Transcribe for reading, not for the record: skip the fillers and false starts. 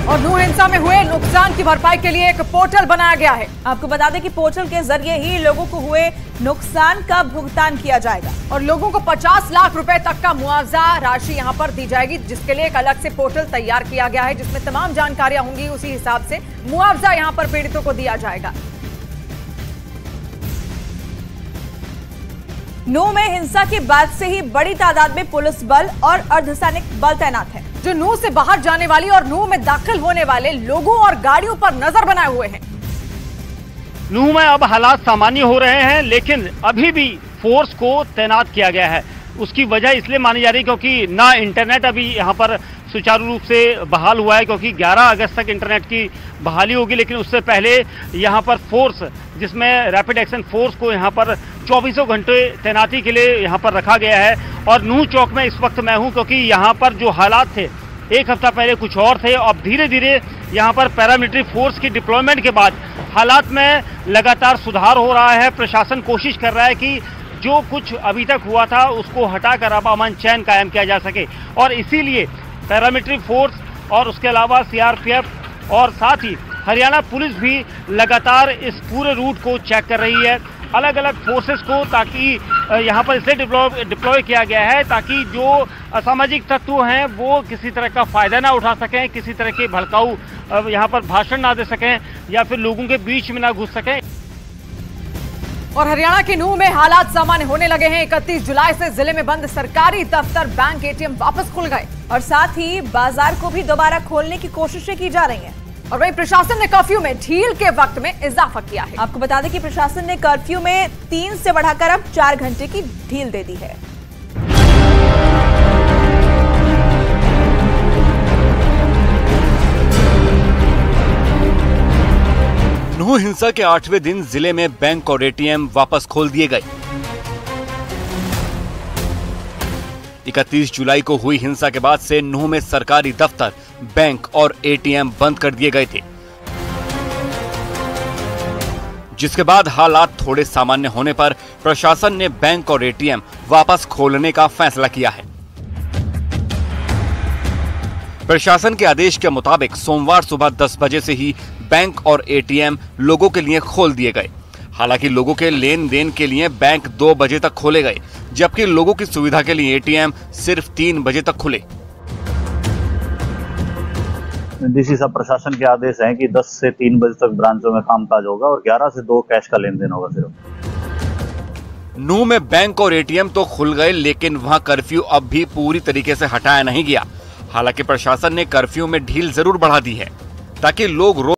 और नूह हिंसा में हुए नुकसान की भरपाई के लिए एक पोर्टल बनाया गया है। आपको बता दें कि पोर्टल के जरिए ही लोगों को हुए नुकसान का भुगतान किया जाएगा और लोगों को 50 लाख रुपए तक का मुआवजा राशि यहां पर दी जाएगी, जिसके लिए एक अलग से पोर्टल तैयार किया गया है, जिसमें तमाम जानकारियां होंगी। उसी हिसाब से मुआवजा यहां पर पीड़ितों को दिया जाएगा। नूह में हिंसा के बाद से ही बड़ी तादाद में पुलिस बल और अर्धसैनिक बल तैनात है, जो नूह से बाहर जाने वाली और नूह में दाखिल होने वाले लोगों और गाड़ियों पर नजर बनाए हुए हैं। नूह में अब हालात सामान्य हो रहे हैं, लेकिन अभी भी फोर्स को तैनात किया गया है। उसकी वजह इसलिए मानी जा रही है क्योंकि ना इंटरनेट अभी यहाँ पर सुचारू रूप से बहाल हुआ है, क्योंकि 11 अगस्त तक इंटरनेट की बहाली होगी, लेकिन उससे पहले यहाँ पर फोर्स, जिसमें रैपिड एक्शन फोर्स को यहाँ पर 24 घंटे तैनाती के लिए यहाँ पर रखा गया है। और नूह चौक में इस वक्त मैं हूँ क्योंकि यहाँ पर जो हालात थे एक हफ्ता पहले कुछ और थे, और धीरे धीरे यहाँ पर पैरामिलिट्री फोर्स की डिप्लॉयमेंट के बाद हालात में लगातार सुधार हो रहा है। प्रशासन कोशिश कर रहा है कि जो कुछ अभी तक हुआ था उसको हटाकर अब अमन चैन कायम किया जा सके, और इसीलिए पैरामिलिट्री फोर्स और उसके अलावा सीआरपीएफ और साथ ही हरियाणा पुलिस भी लगातार इस पूरे रूट को चेक कर रही है, अलग अलग फोर्सेस को, ताकि यहाँ पर इसलिए डिप्लॉय किया गया है ताकि जो असामाजिक तत्व हैं वो किसी तरह का फायदा ना उठा सकें, किसी तरह के भड़काऊ यहाँ पर भाषण ना दे सकें या फिर लोगों के बीच में ना घुस सकें। और हरियाणा के नूह में हालात सामान्य होने लगे हैं। 31 जुलाई से जिले में बंद सरकारी दफ्तर, बैंक, एटीएम वापस खुल गए और साथ ही बाजार को भी दोबारा खोलने की कोशिशें की जा रही हैं। और वहीं प्रशासन ने कर्फ्यू में ढील के वक्त में इजाफा किया है। आपको बता दें कि प्रशासन ने कर्फ्यू में 3 से बढ़ाकर अब 4 घंटे की ढील दे दी है। नूह हिंसा के 8वें दिन जिले में बैंक और एटीएम वापस खोल दिए गए। 31 जुलाई को हुई हिंसा के बाद से नूह में सरकारी दफ्तर, बैंक और एटीएम बंद कर दिए गए थे, जिसके बाद हालात थोड़े सामान्य होने पर प्रशासन ने बैंक और एटीएम वापस खोलने का फैसला किया है। प्रशासन के आदेश के मुताबिक सोमवार सुबह 10 बजे से ही बैंक और एटीएम लोगों के लिए खोल दिए गए। हालांकि लोगों के लेन देन के लिए बैंक 2 बजे तक खोले गए, जबकि लोगों की सुविधा के लिए एटीएम सिर्फ 3 बजे तक खुले। डीसी साहब प्रशासन के आदेश हैं कि 10 से 3 बजे तक ब्रांचों में कामकाज होगा और 11 से 2 कैश का लेन देन होगा सिर्फ। नूह में बैंक और एटीएम तो खुल गए, लेकिन वहां कर्फ्यू अब भी पूरी तरीके से हटाया नहीं गया। हालांकि प्रशासन ने कर्फ्यू में ढील जरूर बढ़ा दी है ताकि लोग